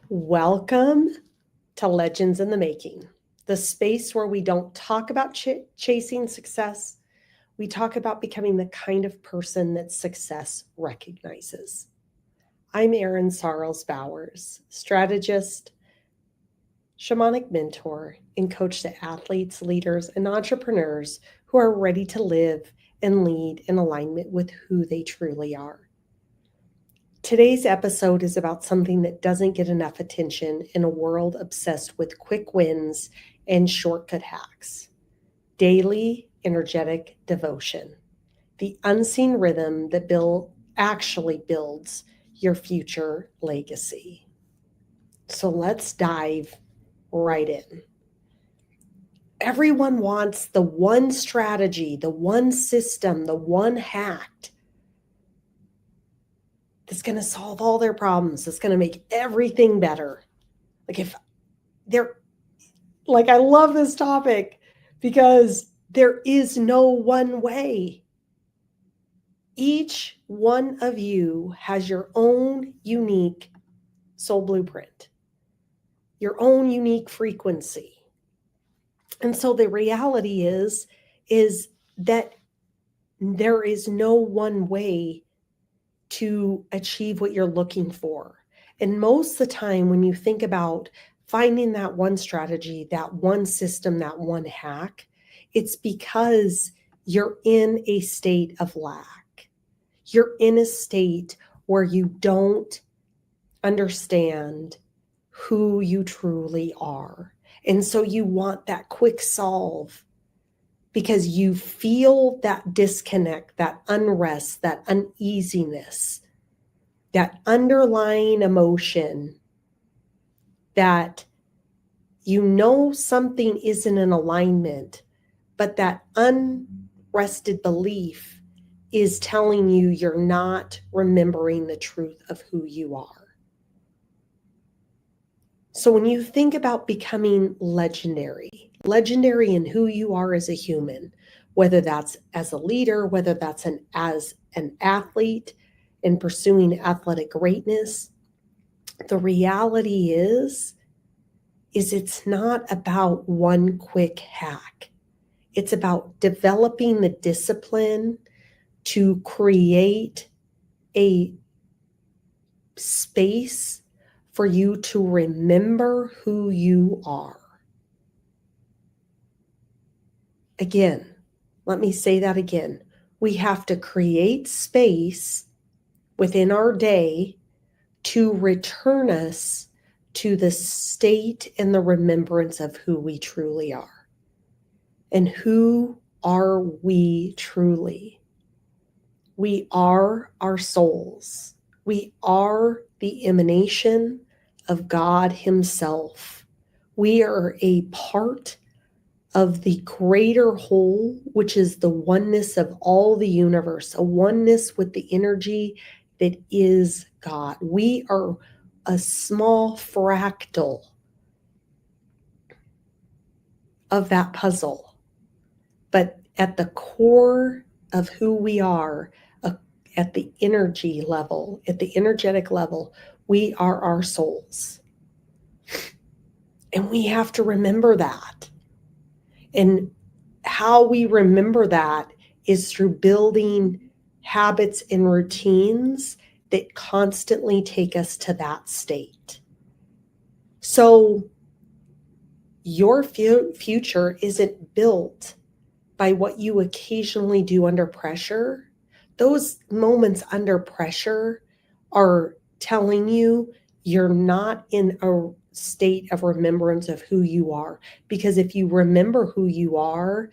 Welcome to Legends in the Making, the space where we don't talk about chasing success. We talk about becoming the kind of person that success recognizes. I'm Erin Sarles Bowers, strategist, shamanic mentor, and coach to athletes, leaders, and entrepreneurs who are ready to live and lead in alignment with who they truly are. Today's episode is about something that doesn't get enough attention in a world obsessed with quick wins and shortcut hacks. Daily energetic devotion, the unseen rhythm that actually builds your future legacy. So let's dive right in. Everyone wants the one strategy, the one system, the one hack that's going to solve all their problems. That's going to make everything better. I love this topic because there is no one way. Each one of you has your own unique soul blueprint, your own unique frequency. And so the reality is that there is no one way to achieve what you're looking for. And most of the time, when you think about finding that one strategy, that one system, that one hack, it's because you're in a state of lack. You're in a state where you don't understand who you truly are. And so you want that quick solve because you feel that disconnect, that unrest, that uneasiness, that underlying emotion that you know something isn't in alignment, but that unrested belief is telling you you're not remembering the truth of who you are. So when you think about becoming legendary in who you are as a human, whether that's as a leader, whether that's as an athlete in pursuing athletic greatness, the reality is it's not about one quick hack. It's about developing the discipline to create a space for you to remember who you are. Again, let me say that again. We have to create space within our day to return us to the state and the remembrance of who we truly are. And who are we truly? We are our souls. We are the emanation of God Himself. We are a part of the greater whole, which is the oneness of all the universe, a oneness with the energy that is God. We are a small fractal of that puzzle. But at the core of who we are, at the energy level, at the energetic level, we are our souls. And we have to remember that. And how we remember that is through building habits and routines that constantly take us to that state. So your future isn't built by what you occasionally do under pressure. Those moments under pressure are telling you you're not in a state of remembrance of who you are. Because if you remember who you are,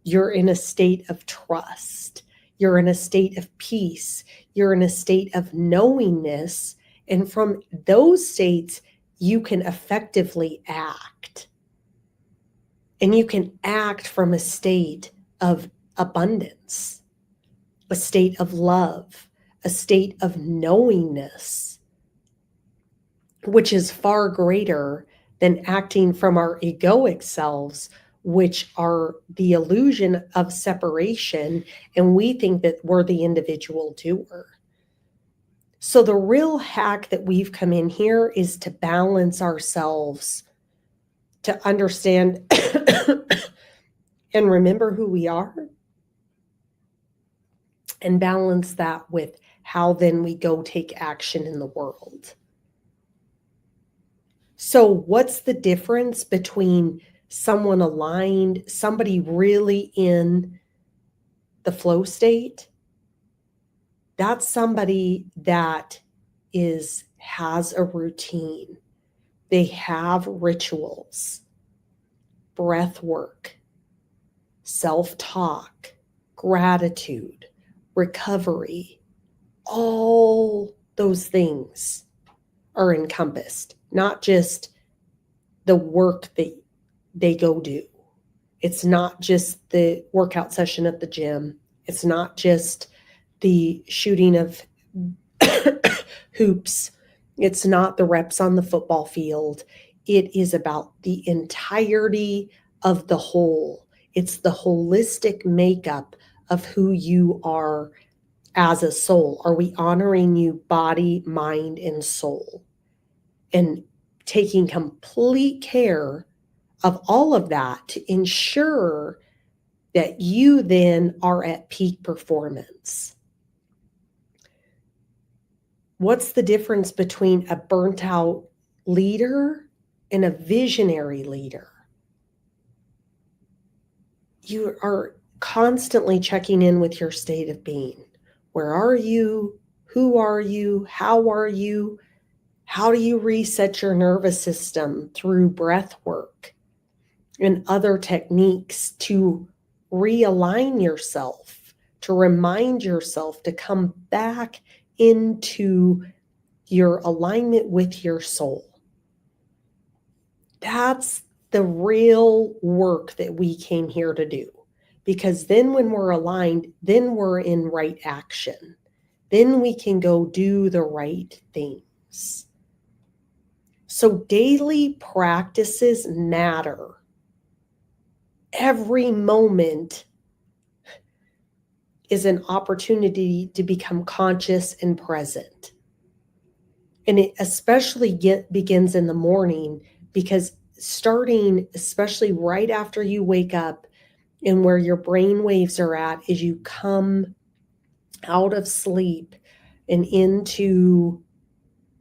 you're in a state of trust. You're in a state of peace. You're in a state of knowingness. And from those states, you can effectively act. And you can act from a state of abundance, a state of love, a state of knowingness, which is far greater than acting from our egoic selves, which are the illusion of separation, and we think that we're the individual doer. So the real hack that we've come in here is to balance ourselves, to understand and remember who we are, and balance that with how then we go take action in the world. So what's the difference between someone aligned, somebody really in the flow state? That's somebody that has a routine. They have rituals, breath work, self-talk, gratitude, recovery. All those things are encompassed, not just the work that they go do. It's not just the workout session at the gym. It's not just the shooting of hoops. It's not the reps on the football field. It is about the entirety of the whole. It's the holistic makeup of who you are as a soul. Are we honoring you body, mind, and soul? And taking complete care of all of that to ensure that you then are at peak performance. What's the difference between a burnt out leader and a visionary leader? You are constantly checking in with your state of being. Where are you? Who are you? How are you? How do you reset your nervous system through breath work and other techniques to realign yourself, to remind yourself to come back into your alignment with your soul? That's the real work that we came here to do. Because then when we're aligned, then we're in right action. Then we can go do the right things. So daily practices matter. Every moment is an opportunity to become conscious and present. And it especially begins in the morning, because starting, especially right after you wake up and where your brain waves are at, is you come out of sleep and into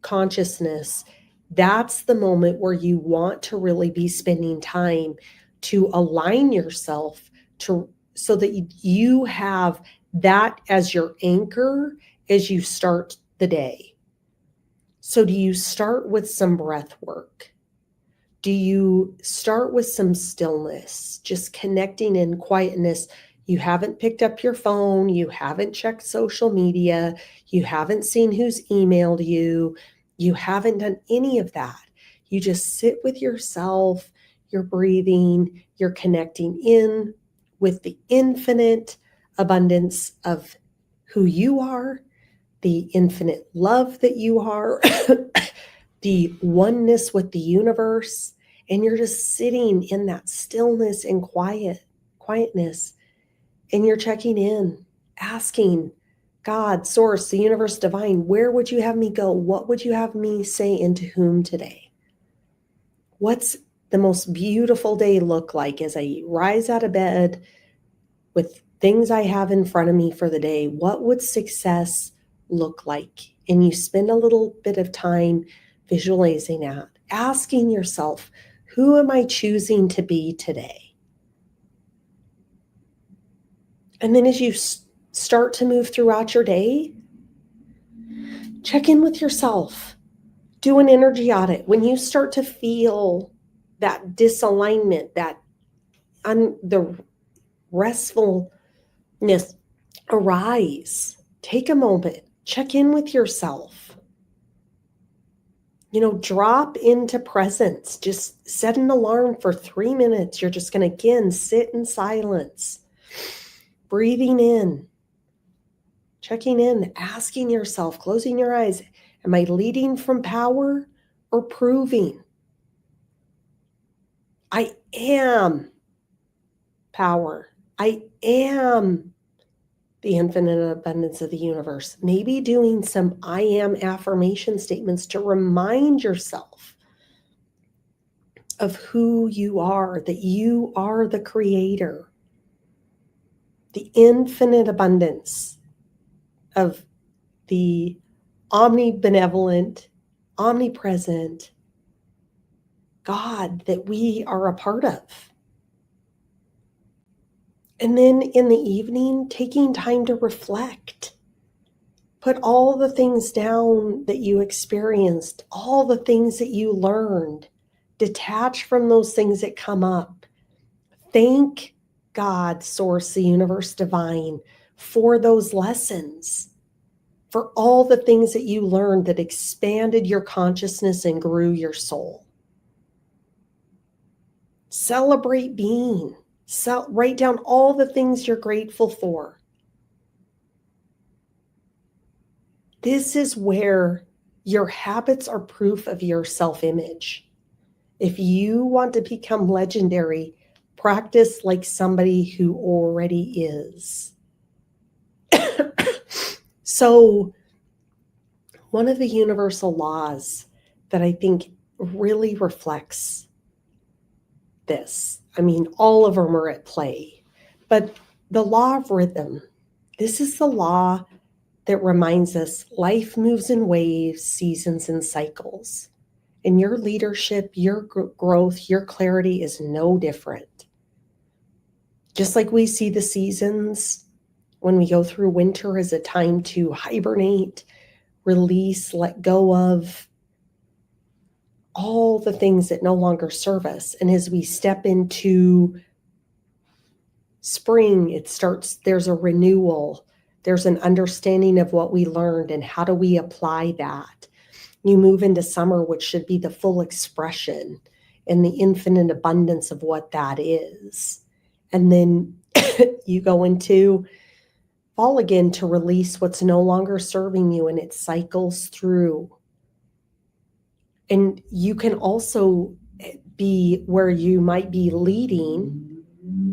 consciousness. That's the moment where you want to really be spending time to align yourself so that you have that as your anchor as you start the day. So do you start with some breath work? Do you start with some stillness, just connecting in quietness? You haven't picked up your phone. You haven't checked social media. You haven't seen who's emailed you. You haven't done any of that. You just sit with yourself. You're breathing. You're connecting in with the infinite abundance of who you are, the infinite love that you are, the oneness with the universe. And you're just sitting in that stillness and quietness. And you're checking in, asking God, source, the universe, divine, where would you have me go? What would you have me say and to whom today? What's the most beautiful day look like as I rise out of bed with things I have in front of me for the day? What would success look like? And you spend a little bit of time visualizing that, asking yourself, who am I choosing to be today? And then as you start to move throughout your day, check in with yourself. Do an energy audit. When you start to feel that disalignment, the restfulness arise, take a moment, check in with yourself. Drop into presence. Just set an alarm for 3 minutes. You're just going to, again, sit in silence, breathing in, checking in, asking yourself, closing your eyes, am I leading from power or proving? I am power. I am the infinite abundance of the universe. Maybe doing some I am affirmation statements to remind yourself of who you are, that you are the creator, the infinite abundance of the omnibenevolent, omnipresent God that we are a part of. And then in the evening, taking time to reflect. Put all the things down that you experienced, all the things that you learned. Detach from those things that come up. Thank God, Source, the universe, divine, for those lessons, for all the things that you learned that expanded your consciousness and grew your soul. Celebrate being. Write down all the things you're grateful for. This is where your habits are proof of your self-image. If you want to become legendary, practice like somebody who already is. So, one of the universal laws that I think really reflects this, I mean, all of them are at play, but the law of rhythm, this is the law that reminds us life moves in waves, seasons, and cycles. And your leadership, your growth, your clarity is no different. Just like we see the seasons when we go through winter as a time to hibernate, release, let go of all the things that no longer serve us. And as we step into spring, there's a renewal. There's an understanding of what we learned and how do we apply that. You move into summer, which should be the full expression and the infinite abundance of what that is. And then you go into fall again to release what's no longer serving you, and it cycles through. And you can also be where you might be leading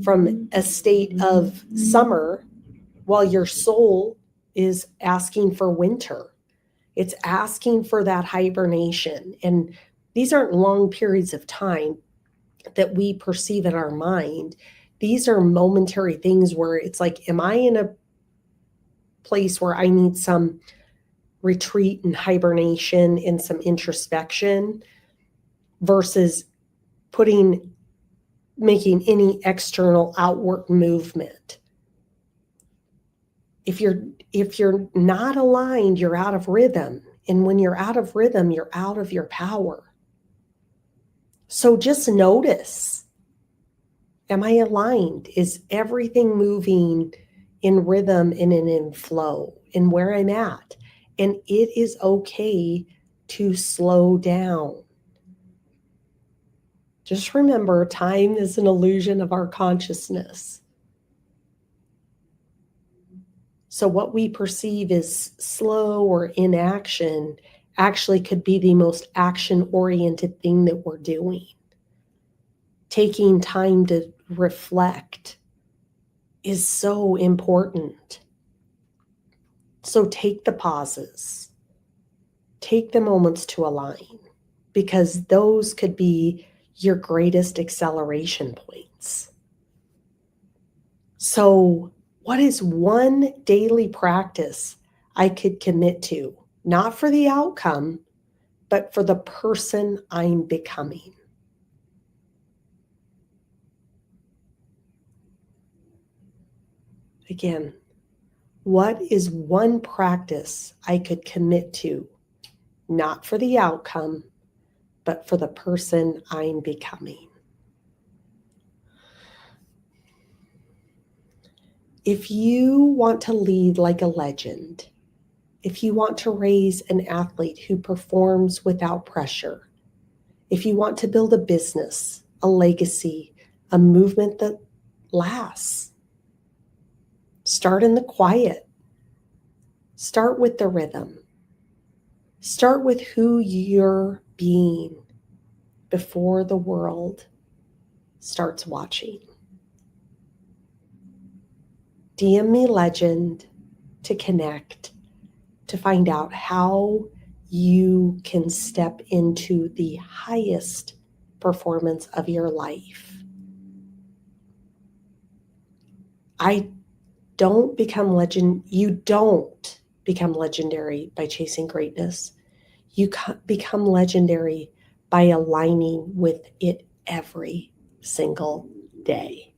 from a state of summer while your soul is asking for winter. It's asking for that hibernation. And these aren't long periods of time that we perceive in our mind. These are momentary things where it's like, am I in a place where I need some retreat and hibernation and some introspection versus making any external outward movement? If you're not aligned, you're out of rhythm. And when you're out of rhythm, you're out of your power. So just notice, am I aligned? Is everything moving in rhythm and in flow and where I'm at? And it is okay to slow down. Just remember, time is an illusion of our consciousness. So what we perceive as slow or inaction actually could be the most action-oriented thing that we're doing. Taking time to reflect is so important. So take the pauses. Take the moments to align, because those could be your greatest acceleration points. So what is one daily practice I could commit to, not for the outcome, but for the person I'm becoming? Again, what is one practice I could commit to, not for the outcome, but for the person I'm becoming? If you want to lead like a legend, if you want to raise an athlete who performs without pressure, if you want to build a business, a legacy, a movement that lasts, start in the quiet. Start with the rhythm. Start with who you're being before the world starts watching. DM me legend to connect, to find out how you can step into the highest performance of your life. You don't become legendary by chasing greatness. You become legendary by aligning with it every single day.